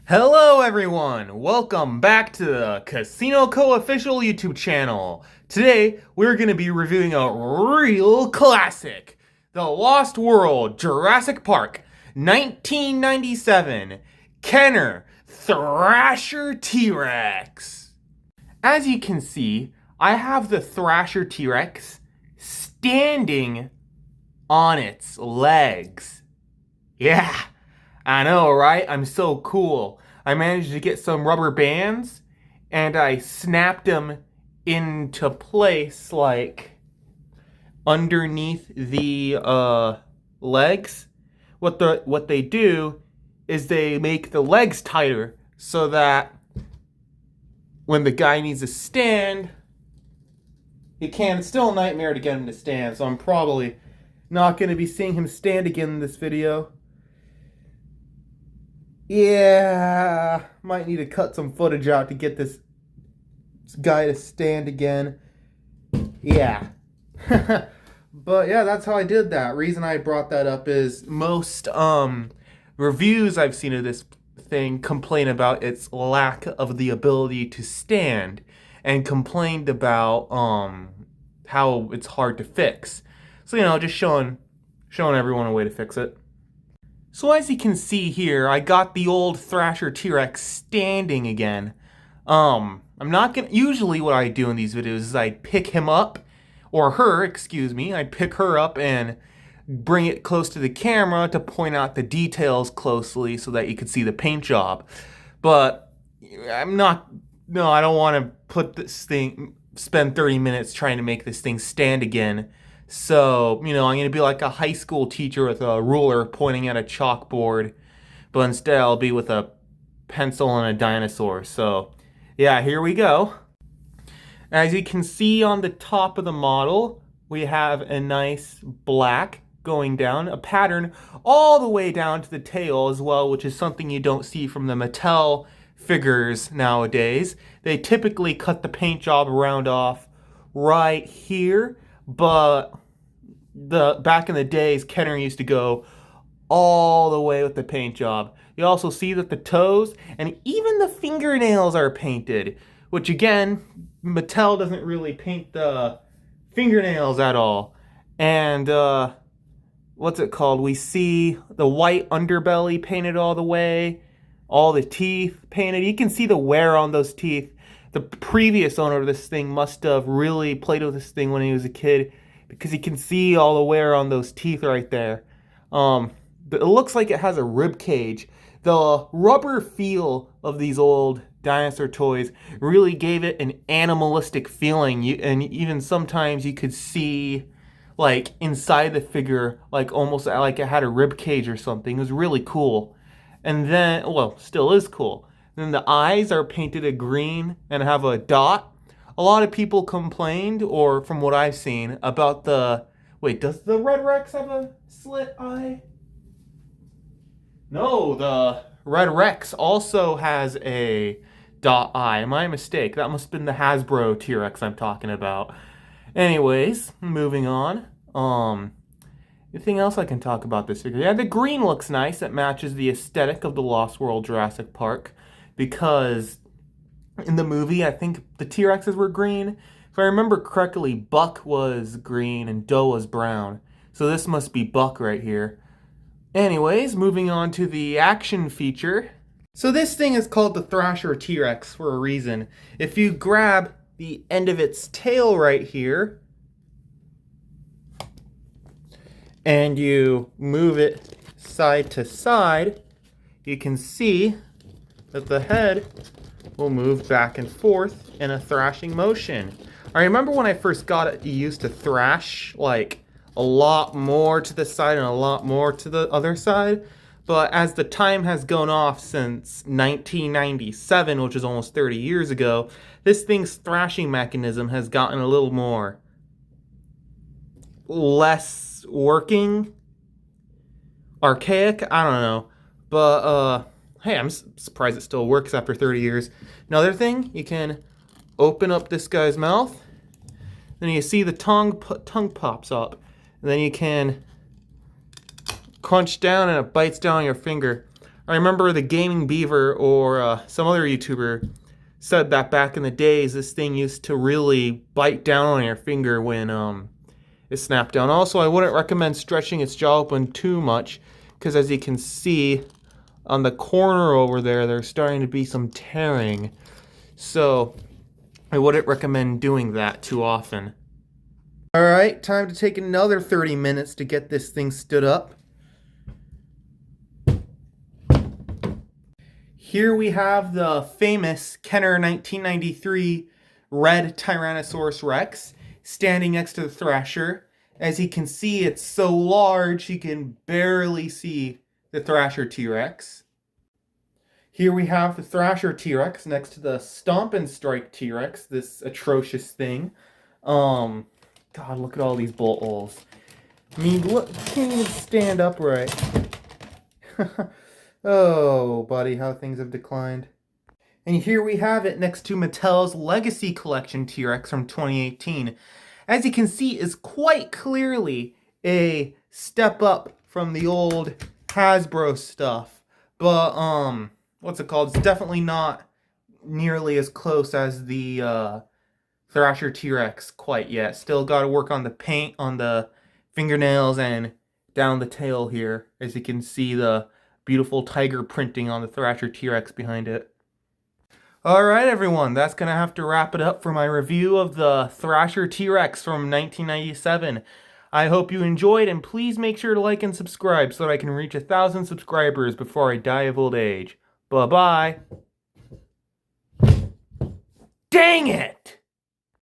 Hello everyone! Welcome back to the Casino Co official YouTube channel. Today, we're going to be reviewing a real classic. The Lost World Jurassic Park 1997 Kenner Thrasher T-Rex. As you can see, I have the Thrasher T-Rex standing on its legs. Yeah! I know, right? I'm so cool. I managed to get some rubber bands and I snapped them into place, like underneath the legs. What they do is they make the legs tighter so that when the guy needs to stand, he can. It's still a nightmare to get him to stand, so I'm probably not going to be seeing him stand again in this video. Yeah, might need to cut some footage out to get this guy to stand again. Yeah. But yeah, that's how I did that. Reason I brought that up is most reviews I've seen of this thing complain about its lack of the ability to stand and complained about how it's hard to fix. So, just showing everyone a way to fix it. So as you can see here, I got the old Thrasher T-Rex standing again. I'm not gonna, usually what I do in these videos is I'd pick him up, or her, excuse me, I'd pick her up and bring it close to the camera to point out the details closely so that you could see the paint job. But I don't want to spend 30 minutes trying to make this thing stand again. So, I'm going to be like a high school teacher with a ruler pointing at a chalkboard, but instead I'll be with a pencil and a dinosaur. So, yeah, here we go. As you can see on the top of the model, we have a nice black going down, a pattern all the way down to the tail as well, which is something you don't see from the Mattel figures nowadays. They typically cut the paint job around off right here, but back in the days, Kenner used to go all the way with the paint job. You also see that the toes and even the fingernails are painted, which again, Mattel doesn't really paint the fingernails at all. And what's it called? We see the white underbelly painted all the way, all the teeth painted. You can see the wear on those teeth. The previous owner of this thing must have really played with this thing when he was a kid, because you can see all the wear on those teeth right there. It looks like it has a rib cage. The rubber feel of these old dinosaur toys really gave it an animalistic feeling. And even sometimes you could see, like, inside the figure, like almost like it had a rib cage or something. It was really cool. And then, well, still is cool. Then the eyes are painted a green and have a dot. A lot of people complained, or from what I've seen, about wait, does the Red Rex have a slit eye? No, the Red Rex also has a dot eye. My mistake. That must have been the Hasbro T-Rex I'm talking about. Anyways, moving on. Anything else I can talk about this figure? Yeah, the green looks nice. It matches the aesthetic of the Lost World Jurassic Park, because in the movie, I think the T-Rexes were green. If I remember correctly, Buck was green and Doe was brown. So this must be Buck right here. Anyways, moving on to the action feature. So this thing is called the Thrasher T-Rex for a reason. If you grab the end of its tail right here, and you move it side to side, you can see that the head will move back and forth in a thrashing motion. I remember when I first got it, you used to thrash like a lot more to the side and a lot more to the other side. But as the time has gone off since 1997, which is almost 30 years ago, this thing's thrashing mechanism has gotten a little more less working, archaic, I don't know. But hey, I'm surprised it still works after 30 years. Another thing, you can open up this guy's mouth, then you see the tongue pops up, and then you can crunch down and it bites down on your finger. I remember the Gaming Beaver or some other YouTuber said that back in the days, this thing used to really bite down on your finger when it snapped down. Also, I wouldn't recommend stretching its jaw open too much, because as you can see on the corner over there, there's starting to be some tearing. So I wouldn't recommend doing that too often. Alright, time to take another 30 minutes to get this thing stood up. Here we have the famous Kenner 1993 red Tyrannosaurus Rex standing next to the Thrasher. As you can see, it's so large you can barely see the Thrasher T-Rex. Here we have the Thrasher T-Rex next to the Stomp and Strike T-Rex, this atrocious thing. God, look at all these bolt holes. I mean, look, can't even stand upright. Oh, buddy, how things have declined. And here we have it next to Mattel's Legacy Collection T-Rex from 2018. As you can see, is quite clearly a step up from the old Hasbro stuff. But, what's it called? It's definitely not nearly as close as the Thrasher T-Rex quite yet. Still got to work on the paint on the fingernails and down the tail here. As you can see, the beautiful tiger printing on the Thrasher T-Rex behind it. Alright everyone, that's going to have to wrap it up for my review of the Thrasher T-Rex from 1997. I hope you enjoyed, and please make sure to like and subscribe so that I can reach 1,000 subscribers before I die of old age. Bye-bye. Dang it!